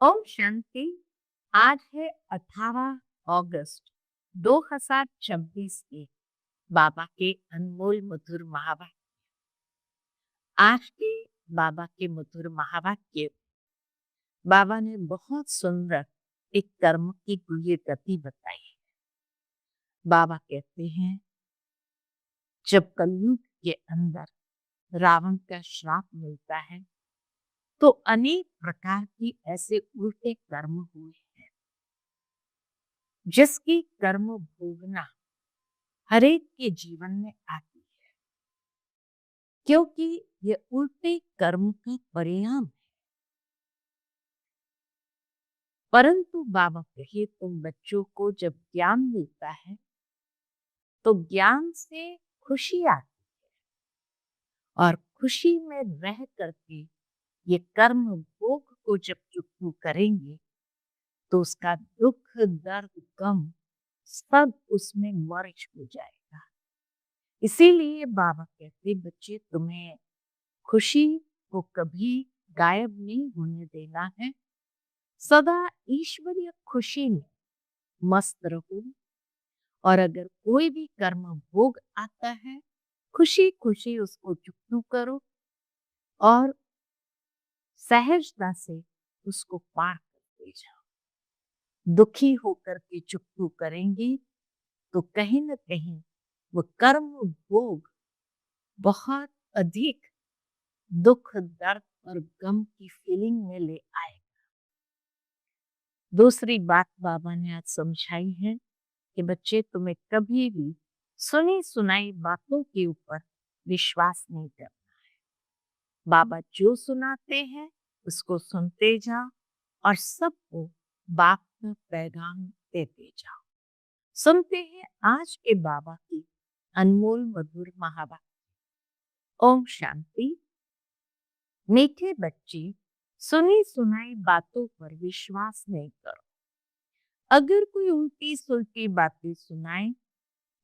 ओम शांति। आज है 18 अगस्त 2026 के बाबा के अनमोल मधुर महावाक्य। आज के बाबा के मधुर महावाक्य बाबा ने बहुत सुंदर एक कर्म की गुह्य गति बताई है। बाबा कहते हैं, जब कलयुग के अंदर रावण का श्राप मिलता है तो अनेक प्रकार की ऐसे उल्टे कर्म हुए हैं जिसकी कर्म भोगना हरेक के जीवन में आती है, क्योंकि ये उल्टे कर्म का परिणाम है। परंतु बाबा कहे, तुम बच्चों को जब ज्ञान मिलता है तो ज्ञान से खुशी आती है, और खुशी में रह करके ये कर्म भोग को जब चुकू करेंगे तो उसका दुख दर्द गम सब उसमें मर्ज हो जाएगा। इसीलिए बाबा कहते, बच्चे तुम्हें खुशी को कभी गायब नहीं होने देना है। सदा ईश्वरीय खुशी में मस्त रहो, और अगर कोई भी कर्म भोग आता है खुशी खुशी उसको चुकू करो और सहजता से उसको पार करते जाओ। दुखी होकर के चुकू करेंगे तो कहीं न कहीं वो कर्म भोग बहुत अधिक दुख दर्द और गम की फीलिंग में ले आएगा। दूसरी बात बाबा ने आज समझाई है कि बच्चे, तुम्हें कभी भी सुनी सुनाई बातों के ऊपर विश्वास नहीं करना है। बाबा जो सुनाते हैं उसको सुनते जाओ और सबको बाप का पैगाम देते जाओ। सुनते हैं आज के बाबा की अनमोल मधुर महावाक्य। ओम शांति। मीठे बच्चे, सुनी सुनाई बातों पर विश्वास नहीं करो। अगर कोई उल्टी सुलटी बातें सुनाए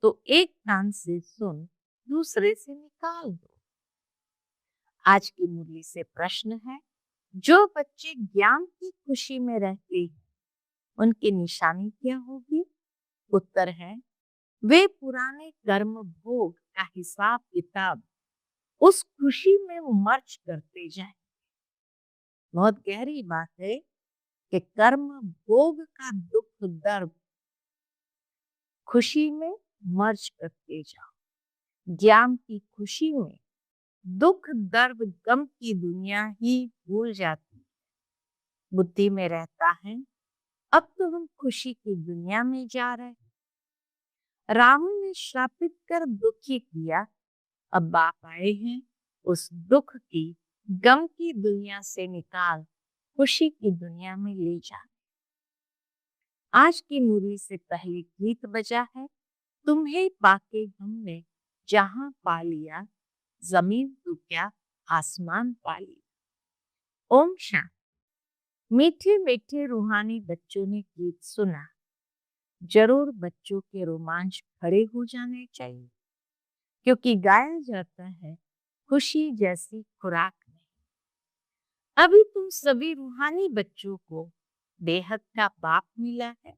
तो एक कान से सुन दूसरे से निकाल दो। आज की मुरली से प्रश्न है, जो बच्चे ज्ञान की खुशी में रहते हैं उनकी निशानी क्या होगी? उत्तर है, वे पुराने कर्म भोग का हिसाब किताब उस खुशी में मर्ज करते जाएं। बहुत गहरी बात है कि कर्म भोग का दुख दर्द खुशी में मर्ज करते जाओ। ज्ञान की खुशी में दुख दर्द गम की दुनिया ही भूल जाती है। बुद्धि में रहता है, अब तो हम खुशी की दुनिया में जा रहे हैं। रावण ने श्रापित कर दुखी किया, अब बाप आए हैं उस दुख की गम की दुनिया से निकाल खुशी की दुनिया में ले जा। आज की मुरली से पहले गीत बजा है, तुम्हें पाके हमने जहां पा लिया, जमीन तो क्या आसमान पा लिया। ओम शांति। मीठे मीठे रूहानी बच्चों ने गीत सुना। जरूर बच्चों के रोमांच खड़े हो जाने चाहिए, क्योंकि गाया जाता है, खुशी जैसी खुराक नहीं। अभी तुम सभी रूहानी बच्चों को बेहद का बाप मिला है।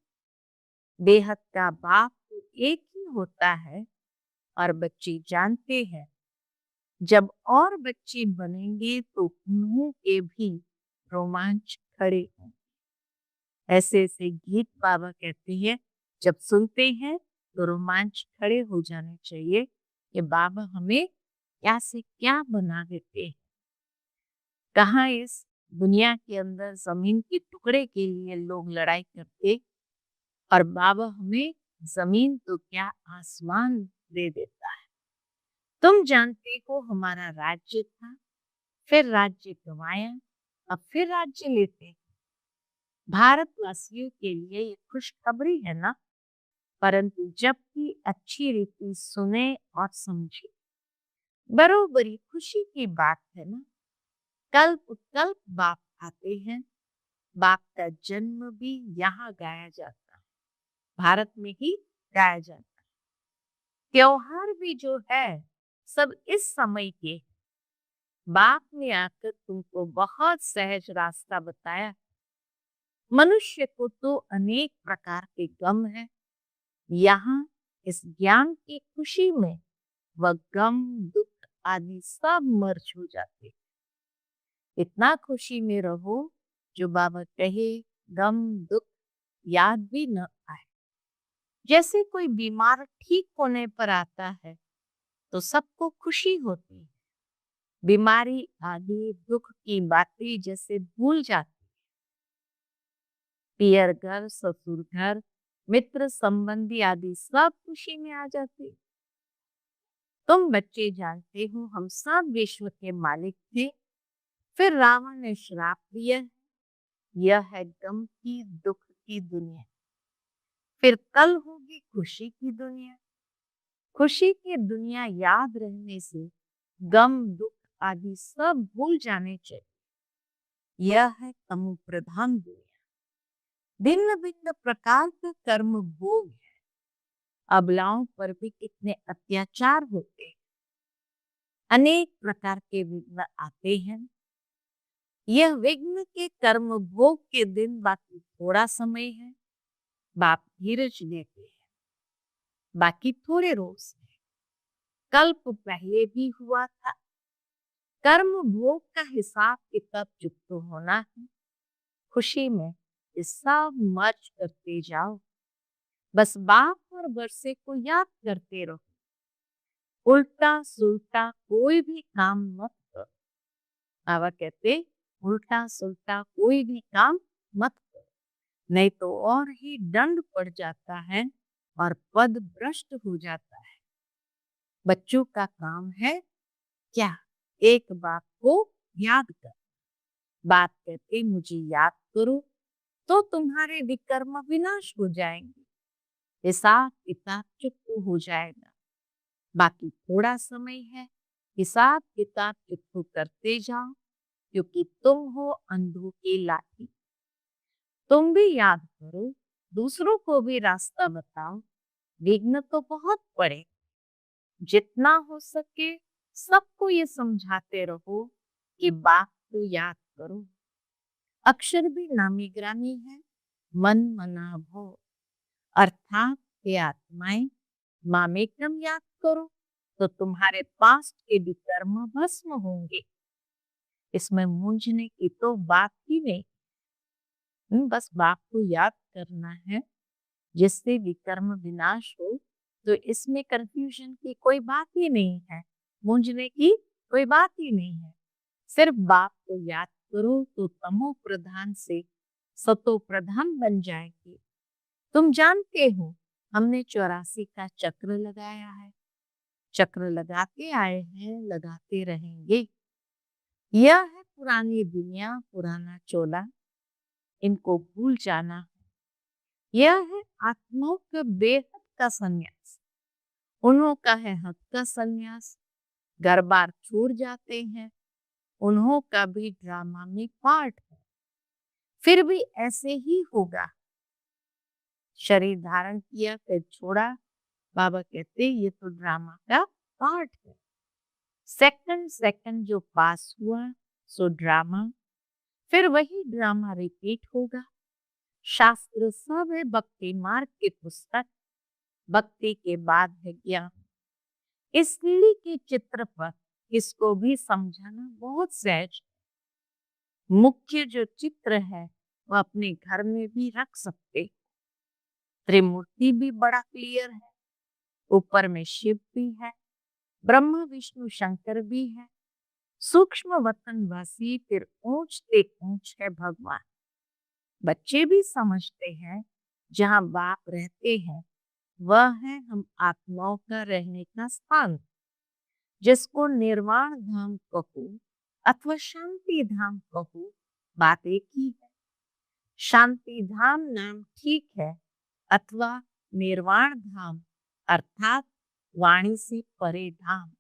बेहद का बाप तो एक ही होता है, और बच्चे जानते हैं जब और बच्चे बनेंगे तो उन्हों के भी रोमांच खड़े हों। ऐसे ऐसे गीत बाबा कहते हैं, जब सुनते हैं तो रोमांच खड़े हो जाने चाहिए कि बाबा हमें क्या से क्या बना देते हैं। कहाँ इस दुनिया के अंदर जमीन के टुकड़े के लिए लोग लड़ाई करते, और बाबा हमें जमीन तो क्या आसमान दे देता है। तुम जानते हो, हमारा राज्य था, फिर राज्य गंवाया, अब फिर राज्य लेते हैं। भारतवासियों के लिए ये खुशखबरी है ना, परंतु जबकि अच्छी रीति सुने और समझे। बरोबरी खुशी की बात है ना। कल्प कल्प बाप आते हैं। बाप का जन्म भी यहाँ गाया जाता है, भारत में ही गाया जाता है। त्योहार भी जो है सब इस समय के। बाप ने आकर तुमको बहुत सहज रास्ता बताया, मनुष्य को तो अनेक प्रकार के गम है। यहाँ इस ज्ञान की खुशी में वह गम, दुख आदि सब मर्ज हो जाते। इतना खुशी में रहो जो बाबा कहे गम दुख याद भी न आए। जैसे कोई बीमार ठीक होने पर आता है तो सबको खुशी होती है। बीमारी आदि दुख की बातें जैसे भूल जाती। पियर घर, ससुर घर, मित्र संबंधी आदि सब खुशी में आ जाते। तुम बच्चे जानते हो हम सब विश्व के मालिक थे, फिर रावण ने श्राप दिया। यह है गम की दुख की दुनिया। फिर कल होगी खुशी की दुनिया। खुशी की दुनिया याद रहने से गम दुख आदि सब भूल जाने चाहिए। यह है तमो प्रधान दुनिया। भिन्न भिन्न प्रकार का कर्म भोग है। अबलाओं पर भी कितने अत्याचार होते हैं। अनेक प्रकार के विघ्न आते हैं। यह विघ्न के कर्म भोग के दिन बाकी थोड़ा समय है। बाप धीरज देते हैं। बाकी थोड़े रोज है। कल्प पहले भी हुआ था। कर्म भोग का हिसाब किताब चुकता होना है। खुशी में ये सब मर्ज करते जाओ। बस बाप और वर्षे को याद करते रहो। उल्टा सुल्टा कोई भी काम मत करो। बाबा कहते उल्टा सुल्टा कोई भी काम मत करो, नहीं तो और ही दंड पड़ जाता है और पद भ्रष्ट हो जाता है। बच्चों का काम है क्या? एक बात को याद कर। बात कहते मुझे याद करो तो तुम्हारे विकर्म विनाश हो जाएंगे। हिसाब किताब चुप हो जाएगा। बाकी थोड़ा समय है। हिसाब किताब चुप करते जाओ, क्योंकि तुम हो अंधों की लाठी। तुम भी याद करो, दूसरों को भी रास्ता बताओ। विघ्न तो बहुत पड़े। जितना हो सके सबको ये समझाते रहो कि बात को याद करो। अक्षर भी नामी ग्रामी है। मन मना भो, अर्थात ये आत्माएं मामेकम याद करो तो तुम्हारे पास के विकर्म भस्म होंगे। इसमें मूंझने की तो बात ही नहीं। बस बाप को याद करना है जिससे विकर्म विनाश हो। तो इसमें कंफ्यूजन की कोई बात ही नहीं है। मूंझने की कोई बात ही नहीं है। सिर्फ बाप को याद करो तो तमो प्रधान से सतो प्रधान बन जाएगी। तुम जानते हो हमने 84 का चक्र लगाया है। चक्र लगाते आए हैं, लगाते रहेंगे। यह है पुरानी दुनिया, पुराना चोला। इनको भूल जाना है। यह है आत्माओं का बेहद का संन्यास। उन्हों का है हक का संन्यास। घर बार छोड़ जाते हैं। उन्हों का भी ड्रामा में पार्ट है। फिर भी ऐसे ही होगा। शरीर धारण किया फिर छोड़ा। बाबा कहते ये तो ड्रामा का पार्ट है। सेकंड सेकंड जो पास हुआ सो ड्रामा, फिर वही ड्रामा रिपीट होगा। शास्त्र सब है भक्ति मार्ग की पुस्तक। भक्ति के बाद है ज्ञान। इस लिली के चित्र पर इसको भी समझाना बहुत सहज। मुख्य जो चित्र है वो अपने घर में भी रख सकते। त्रिमूर्ति भी बड़ा क्लियर है। ऊपर में शिव भी है, ब्रह्मा विष्णु शंकर भी है। सूक्ष्म वतनवासी फिर ऊंच से ऊंच है भगवान। बच्चे भी समझते हैं जहाँ बाप रहते हैं वह है हम आत्माओं का रहने का स्थान। जिसको निर्वाण धाम कहो अथवा शांति धाम कहो, बात एक ही है। शांति धाम नाम ठीक है अथवा निर्वाण धाम अर्थात वाणी से परे धाम,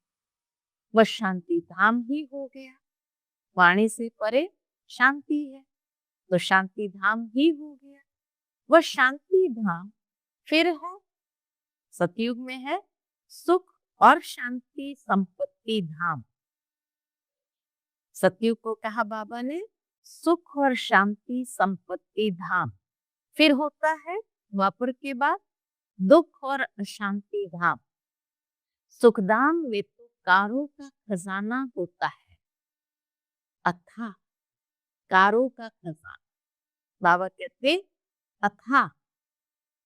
वह शांति धाम ही हो गया। वाणी से परे शांति है तो शांति धाम ही हो गया। वह शांति धाम फिर है सतयुग में है सुख और शांति संपत्ति धाम। सतयुग को कहा बाबा ने सुख और शांति संपत्ति धाम। फिर होता है द्वापर के बाद दुख और अशांति धाम। सुखधाम में तो कारों का खजाना होता है, अथाह कारों का खजाना। बाबा कहते अथाह,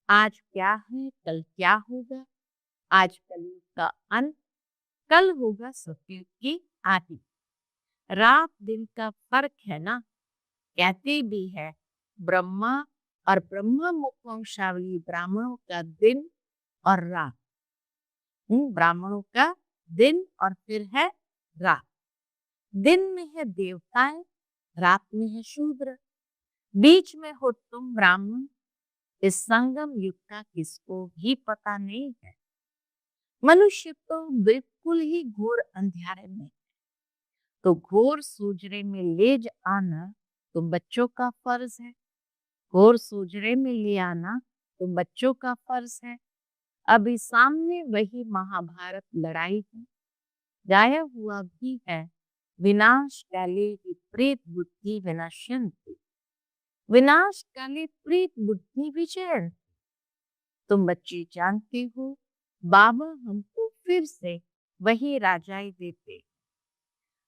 आज क्या है कल क्या होगा, आज कलयुग का अंत, कल होगा सतयुग की आदि। रात दिन का फर्क है ना, कहते भी है ब्रह्मा और ब्रह्म मुखवंशावली ब्राह्मणों का दिन और रात। ब्राह्मणों का दिन और फिर है रात। दिन में है देवताएं, रात में है शूद्र, बीच में हो तुम ब्राह्मण। इस संगम युग का किसको भी पता नहीं है। मनुष्य तो बिल्कुल ही घोर अंधेरे में, तो घोर सूजरे में ले आना तुम बच्चों का फर्ज है। घोर सूजरे में ले आना तुम बच्चों का फर्ज है। अभी सामने वही महाभारत लड़ाई है, गाया हुआ भी है विनाश काले विपरीत बुद्धि विनश्यन्ति, विनाश काले प्रीत बुद्धि विजयन्ति। तुम बच्चे जानते हो बाबा हमको फिर से वही राजाई देते,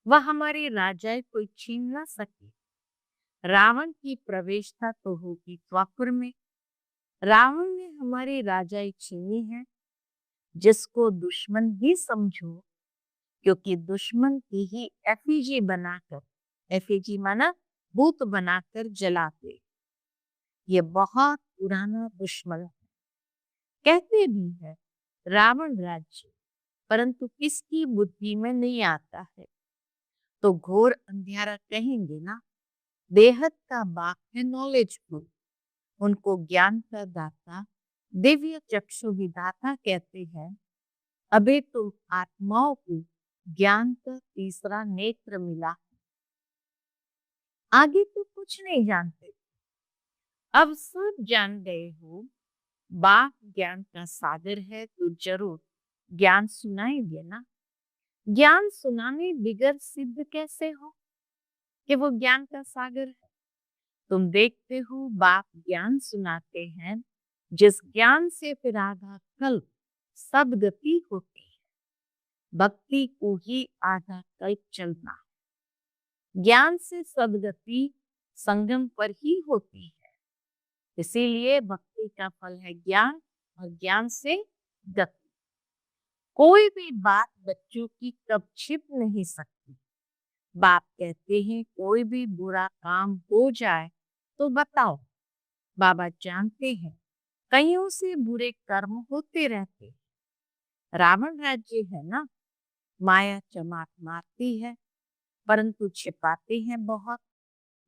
वह हमारी राजाई कोई छीन ना सके। रावण की प्रवेशता तो होगी द्वापर में, रावण ने हमारी राजाई छीनी है। जिसको दुश्मन ही समझो, क्योंकि दुश्मन की ही एफिजी बनाकर, एफिजी माना भूत बनाकर जलाते। ये बहुत पुराना दुश्मन है। कहते भी है रावण राज्य, परंतु किसकी बुद्धि में नहीं आता है। तो घोर अंधेरा कहेंगे ना, बेहद का बाप है नॉलेजफुल, उनको ज्ञान का दाता दिव्य चक्षु विधाता कहते हैं। अबे तो आत्माओं को ज्ञान का तीसरा नेत्र मिला, आगे तो कुछ नहीं जानते। अब सब जान गए हो, बाप ज्ञान का सागर है, तो जरूर ज्ञान सुनाएंगे ना। ज्ञान सुनाने बिगर सिद्ध कैसे हो कि वो ज्ञान का सागर है। तुम देखते हो बाप ज्ञान सुनाते हैं, जिस ज्ञान से फिर आधा कल्प सदगति होती है। भक्ति को ही आधा कल्प चलना, ज्ञान से सदगति संगम पर ही होती है। इसीलिए भक्ति का फल है ज्ञान, और ज्ञान से गति। कोई भी बात बच्चों की कब छिप नहीं सकती। बाप कहते हैं कोई भी बुरा काम हो जाए तो बताओ, बाबा जानते हैं कईयों से बुरे कर्म होते रहते हैं। रावण राज्य है ना, माया चमाक मारती है, परंतु छिपाते हैं बहुत।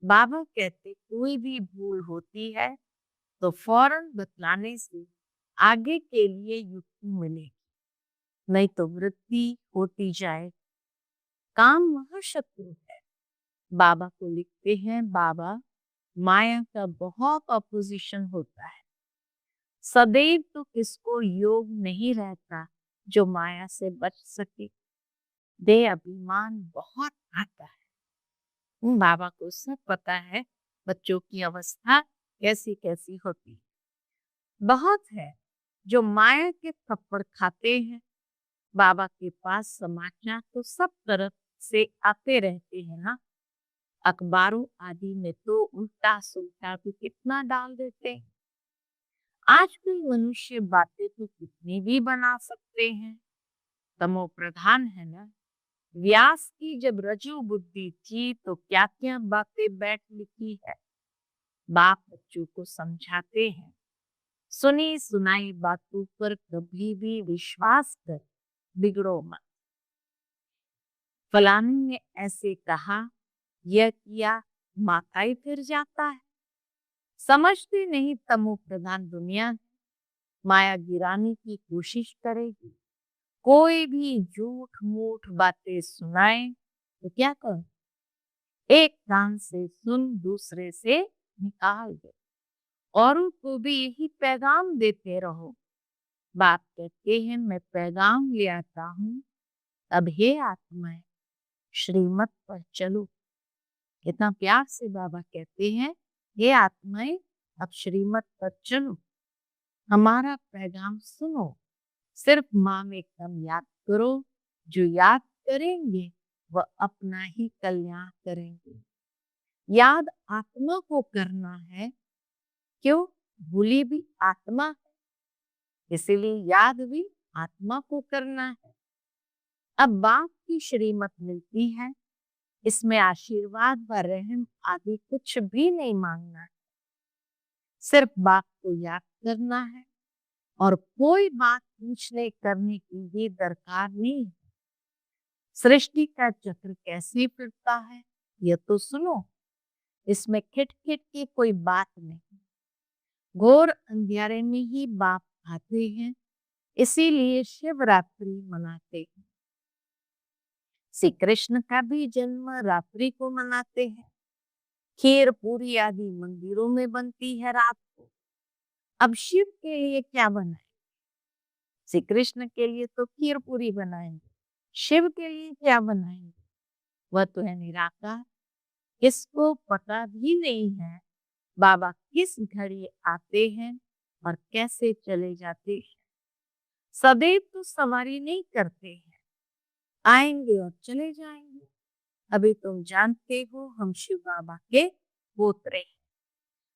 बाबा कहते कोई भी भूल होती है तो फौरन बतलाने से आगे के लिए युक्ति मिलेगी, नहीं तो वृद्धि होती जाए। काम महाशत्रु है। बाबा को लिखते हैं बाबा, माया का बहुत अपोजिशन होता है। सदैव तो किसको योग नहीं रहता जो माया से बच सके। दे अभिमान बहुत आता है। बाबा को सब पता है बच्चों की अवस्था कैसी कैसी होती है। बहुत है जो माया के थप्पड़ खाते हैं। बाबा के पास समाचार तो सब तरफ से आते रहते हैं ना। अखबारों आदि में तो उल्टा सुल्टा भी कितना डाल देते हैं। आजकल मनुष्य बातें तो कितनी भी बना सकते हैं, तमो प्रधान है ना। व्यास की जब रजो बुद्धि थी तो क्या क्या बातें बैठ लिखी है। बाप बच्चों को समझाते हैं, सुनी सुनाई बातों पर कभी भी विश्वास कर बिगड़ो मत। फलाने ने ऐसे कहा, यह किया, माथा ही फिर जाता है। समझते नहीं तमो प्रधान दुनिया है। माया गिराने की कोशिश करेगी। कोई भी झूठ मूठ बातें सुनाए तो क्या करो, एक कान से सुन दूसरे से निकाल दो। औरों को भी यही पैगाम देते रहो। बाप कहते हैं मैं पैगाम ले आता हूँ, अब हे आत्माएं श्रीमत पर चलो। कितना प्यार से बाबा कहते हैं, ये आत्माएं अब श्रीमत पर चलो, हमारा पैगाम सुनो, सिर्फ माँ में एकदम याद करो, जो याद करेंगे वह अपना ही कल्याण करेंगे। याद आत्मा को करना है, क्यों? भूली भी आत्मा है, इसीलिए याद भी आत्मा को करना है। अब बाप की श्रीमत मिलती है, इसमें आशीर्वाद व रहम आदि कुछ भी नहीं मांगना है, सिर्फ बाप को याद करना है और कोई बात पूछने करने की भी दरकार नहीं है। सृष्टि का चक्र कैसे फिरता है ये तो सुनो, इसमें खिटखिट की कोई बात नहीं। घोर अंधेरे में ही बाप आते हैं, इसीलिए शिवरात्रि मनाते हैं। श्री कृष्ण का भी जन्म रात्रि को मनाते हैं। खीर पूरी आदि मंदिरों में बनती है रात को। अब शिव के लिए क्या बनाए? श्री कृष्ण के लिए तो खीर पूरी बनाएंगे, शिव के लिए क्या बनाएंगे? वह तो है निराकार, किसको पता भी नहीं है बाबा किस घड़ी आते हैं और कैसे चले जाते हैं। सदैव तो सवारी नहीं करते हैं, आएंगे और चले जाएंगे। अभी तुम जानते हो हम शिव बाबा के पोतरे हैं,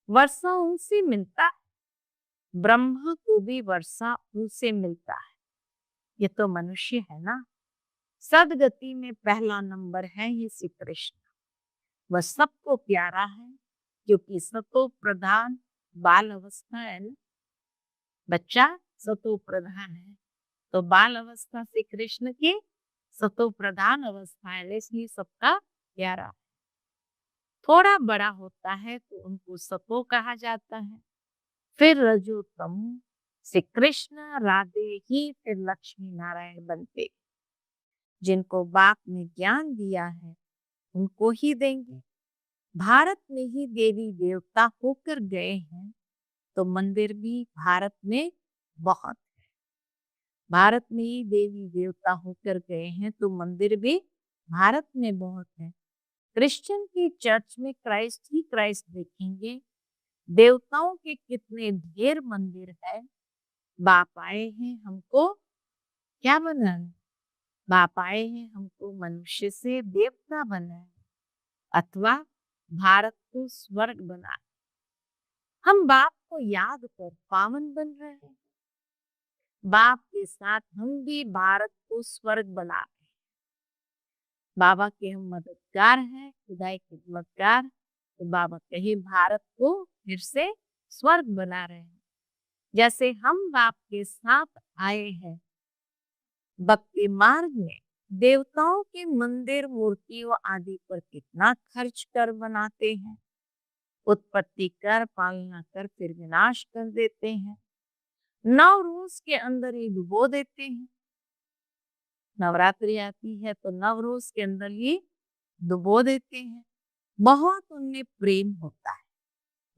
वर्षा उनसे मिलता है, ब्रह्मा को भी वर्षा उनसे मिलता है। ये तो मनुष्य है ना। सदगति में पहला नंबर है ये श्री कृष्ण। वह सबको प्यारा है, क्योंकि सतो प्रधान बाल अवस्था है ना। बच्चा सतो प्रधान है, तो बाल अवस्था श्री कृष्ण की सतो प्रधान अवस्था है, इसलिए सबका प्यारा। थोड़ा बड़ा होता है तो उनको सतो कहा जाता है, फिर रजो तमो, श्री कृष्ण राधे ही फिर लक्ष्मी नारायण बनते। जिनको बाप ने ज्ञान दिया है उनको ही देंगे। भारत में ही देवी देवता होकर गए हैं, तो मंदिर भी भारत में बहुत है। भारत में ही देवी देवता होकर गए हैं, तो मंदिर भी भारत में बहुत है। क्रिश्चियन की चर्च में क्राइस्ट ही क्राइस्ट देखेंगे। देवताओं के कितने ढेर मंदिर है। बाप आए हैं हमको क्या बनाना? बाप आए हैं हमको मनुष्य से देवता बनाना, अथवा भारत को स्वर्ग बना। हम बाप को याद कर पावन बन रहे हैं। बाप के साथ हम भी भारत को स्वर्ग बना रहे हैं। बाबा के हम मददगार हैं, खुदाई खिदमतगार, तो बाबा कहीं भारत को फिर से स्वर्ग बना रहे हैं। जैसे हम बाप के साथ आए हैं, भक्ति मार्ग में देवताओं के मंदिर मूर्तियों आदि पर कितना खर्च कर बनाते हैं। उत्पत्ति कर, पालना कर, फिर विनाश कर देते हैं। 9 रोज के अंदर ही डुबो देते हैं। नवरात्रि आती है तो 9 रोज के अंदर ही डुबो देते हैं। बहुत उनमें प्रेम होता है।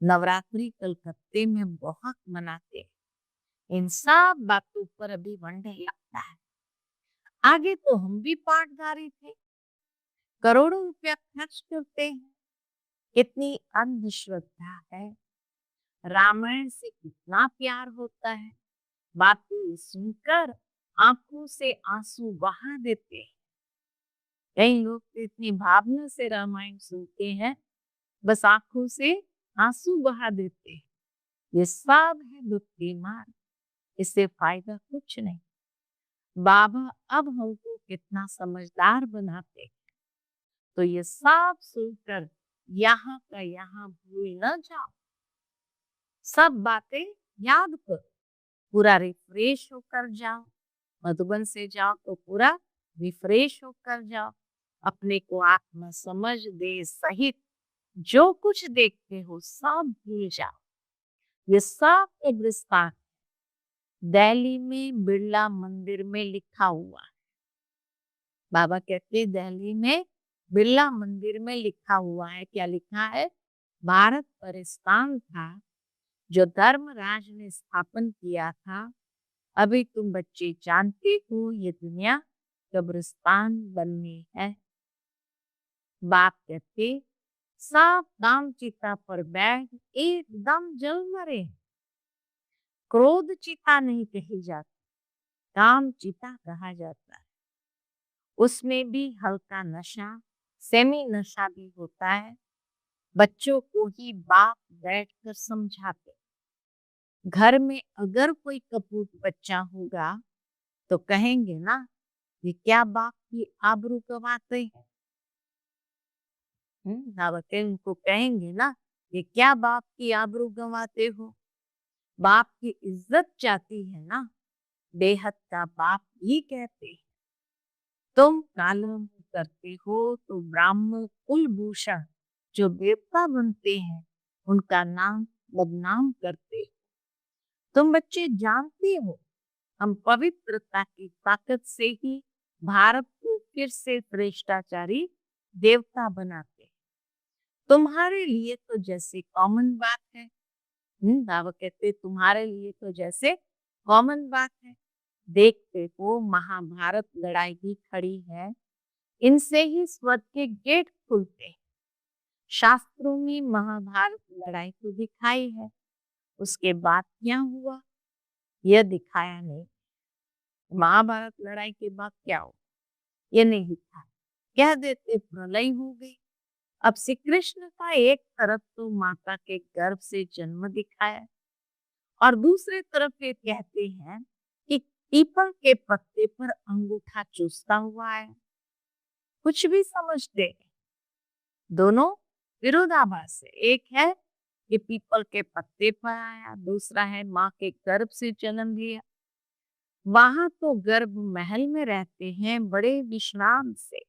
नवरात्रि कलकत्ते में बहुत मनाते हैं। इन सब बातों पर अभी वनडे लगता है। आगे तो हम भी पाठधारी थे, करोड़ों रुपया खर्च करते हैं। कितनी अंधश्रद्धा है। रामायण से कितना प्यार होता है। बातें सुनकर आंखों से आंसू बहा देते हैं। कई लोग तो इतनी भावना से रामायण सुनते हैं, बस आंखों से आंसू बहा देते हैं। ये सब है भक्ति मार्ग, इससे फायदा कुछ नहीं। बाबा अब हमको कितना समझदार बनाते हैं, तो ये सब सुनकर यहाँ का यहाँ भूल न जाओ। सब बातें याद करो, पूरा रिफ्रेश होकर जाओ। मधुबन से जाओ तो पूरा रिफ्रेश होकर जाओ। अपने को आत्मा समझ दे सहित जो कुछ देखते हो सब भूल जाओ। ये सब कब्रिस्तान दिल्ली में बिरला मंदिर में लिखा हुआ है। बाबा कहते दिल्ली में बिरला मंदिर में लिखा हुआ है। क्या लिखा है? भारत परिस्तान था जो धर्मराज ने स्थापन किया था। अभी तुम बच्चे जानते हो ये दुनिया कब्रिस्तान बननी है। बाप कहते सब काम चिता पर बैठ एकदम जल मरे। क्रोध चिता नहीं कही जाती, काम चिता कहा जाता है। उसमें भी हल्का नशा, सेमी नशा भी होता है। बच्चों को ही बाप बैठकर समझाते। घर में अगर कोई कपूत बच्चा होगा तो कहेंगे ना, ये क्या बाप की आबरू गंवाते हैं। नावते उनको कहेंगे ना, ये क्या बाप की आबरू गंवाते हो। बाप की इज्जत जाती है ना, बेहद का बाप ही कहते हैं। तुम कालम करते हो तो ब्राह्मण कुलभूषण जो देवता बनते हैं उनका नाम बदनाम करते हो। तुम बच्चे जानते हो, हम पवित्रता की ताकत से ही भारत को फिर से श्रेष्ठाचारी देवता बनाते हैं। तुम्हारे लिए तो जैसे कॉमन बात है। बाबा कहते तुम्हारे लिए तो जैसे कॉमन बात है। देखते हो महाभारत लड़ाई भी खड़ी है, इनसे ही स्वर्ग के गेट खुलते हैं। शास्त्रों में महाभारत लड़ाई तो दिखाई है, उसके बाद क्या हुआ यह दिखाया नहीं। महाभारत लड़ाई के बाद क्या हुआ ये नहीं दिखाया। कह देते प्रलय हो गई। अब श्री कृष्ण का एक तरफ तो माता के गर्भ से जन्म दिखाया और दूसरे तरफ ये कहते हैं कि पीपल के पत्ते पर अंगूठा चूसता हुआ है। कुछ भी समझते हैं, दोनों विरोधाभास है। एक है कि पीपल के पत्ते पर आया, दूसरा है माँ के गर्भ से जन्म लिया। वहां तो गर्भ महल में रहते हैं बड़े विश्राम से,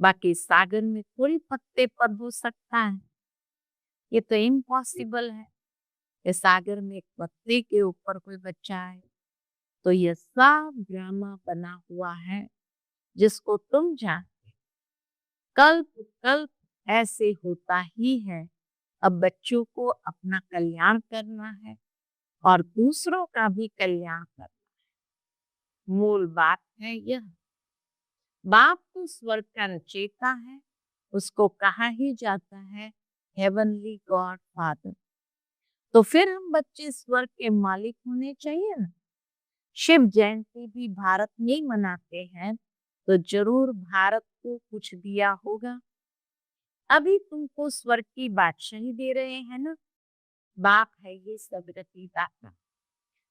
बाकी सागर में थोड़ी पत्ते पर हो सकता है। ये तो इम्पॉसिबल है कि सागर में एक पत्ते के ऊपर कोई बच्चा है। तो यह सब ड्रामा बना हुआ है जिसको तुम जानते। कल्प कल्प ऐसे होता ही है। अब बच्चों को अपना कल्याण करना है और दूसरों का भी कल्याण करना है। मूल बात है यह, बाप तो स्वर्ग का रचयिता है, उसको कहा ही जाता है हेवनली गॉड फादर। तो फिर हम बच्चे स्वर्ग के मालिक होने चाहिए ना। शिव जयंती भी भारत में ही मनाते हैं तो जरूर भारत को कुछ दिया होगा। अभी तुमको स्वर्ग की बादशाही दे रहे हैं ना। बाप है ये सब रचयिता।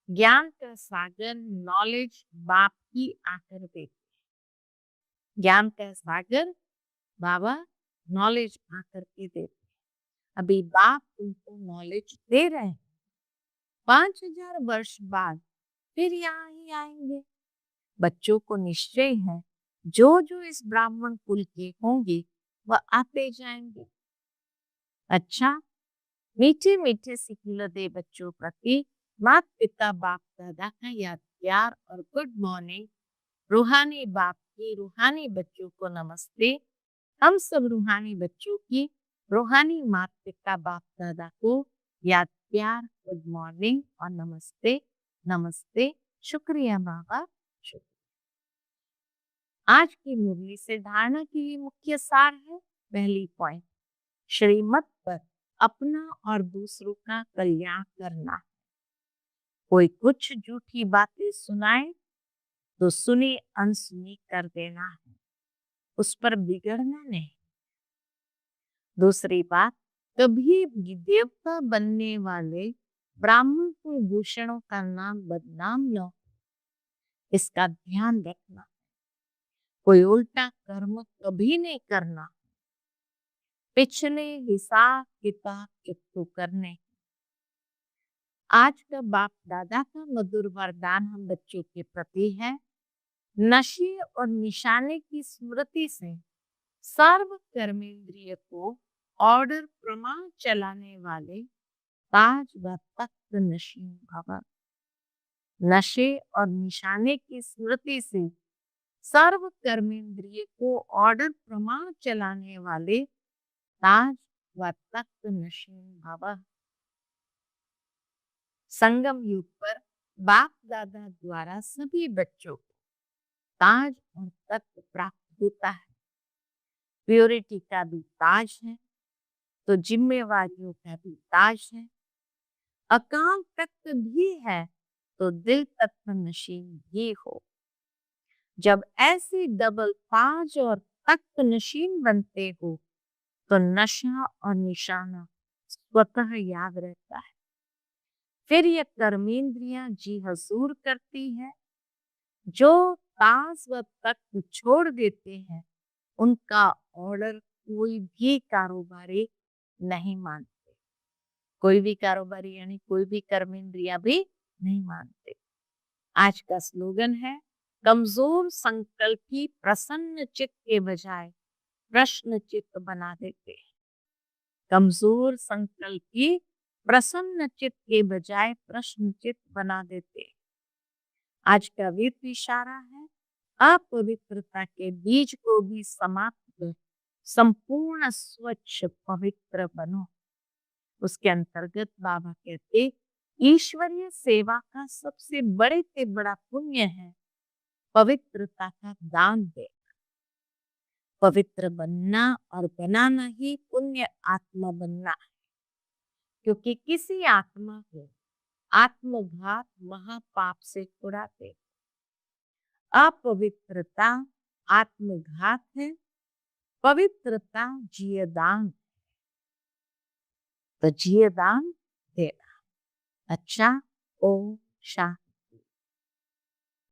ज्ञान का सागर नॉलेज बाप ही आकर देते। ज्ञान का सागर बाबा नॉलेज आकर के देते। अभी बाप तुमको नॉलेज दे रहे हैं, 5000 वर्ष बाद फिर यहाँ ही आएंगे। बच्चों को निश्चय है जो जो इस ब्राह्मण कुल के होंगे वह आते जाएंगे। अच्छा, मीठे मीठे सिखिल दे बच्चों प्रति माता पिता बाप दादा का याद प्यार और गुड मॉर्निंग। रूहानी बाप की रूहानी बच्चों को नमस्ते। हम सब रूहानी बच्चों की रूहानी माता पिता बाप दादा को याद प्यार गुड मॉर्निंग और नमस्ते नमस्ते। शुक्रिया बाबा, शुक्रिया। आज की मुरली से धारणा की मुख्य सार है। पहली पॉइंट, श्रीमत पर अपना और दूसरों का कल्याण करना। कोई कुछ झूठी बातें सुनाए तो सुनी अनसुनी कर देना है, उस पर बिगड़ना नहीं। दूसरी बात, कभी भी देवता बनने वाले ब्राह्मण कुलभूषणों का नाम बदनाम न हो, इसका ध्यान रखना। कोई उल्टा कर्म कभी नहीं करना, पिछले हिसाब किताब इकट्ठू करने। आज का बाप दादा का मधुर वरदान हम बच्चों के प्रति है। नशे और निशाने की स्मृति से सर्व कर्मेंद्रिय को ऑर्डर प्रमाण चलाने वाले ताज व तख्त नशीन भव। नशे और निशाने की स्मृति से सर्व कर्मेंद्रिय को ऑर्डर प्रमाण चलाने वाले ताज व तख्त नशीन भव। संगम युग पर बाप दादा द्वारा सभी बच्चों को ताज और तख्त प्राप्त होता है। प्योरिटी का भी ताज है तो जिम्मेवारियों का भी ताज है। अकाल तख्त भी है तो दिल तख्त नशीन भी हो। जब ऐसे डबल ताज और तख्त नशीन बनते हो तो नशा और निशाना स्वतः याद रहता है। फिर ये कर्मेंद्रियां जी हजूर करती है। जो ताज व तख्त छोड़ देते हैं उनका ऑर्डर कोई भी कारोबारी नहीं मानते। कोई भी कारोबारी यानी कोई भी कर्मेंद्रियां भी नहीं मानते। आज का स्लोगन है, कमजोर संकल्पी प्रसन्न चित्त के बजाय प्रश्न चित्त बना देते हैं। कमजोर संकल्पी प्रसन्न चित्त के बजाय प्रश्न चित्त बना देते हैं। आज का वित्त इशारा है, अपवित्रता के बीज को भी समाप्त कर संपूर्ण स्वच्छ पवित्र बनो। उसके अंतर्गत बाबा कहते, ईश्वरीय सेवा का सबसे बड़े से बड़ा पुण्य है पवित्रता का दान देना। पवित्र बनना और बनाना ही पुण्य आत्मा बनना है। क्योंकि किसी आत्मा को आत्मघात महापाप से छुड़ाते। अपवित्रता आत्मघात है, पवित्रता जियदान। तो जियदान देना। अच्छा, ओम शांति।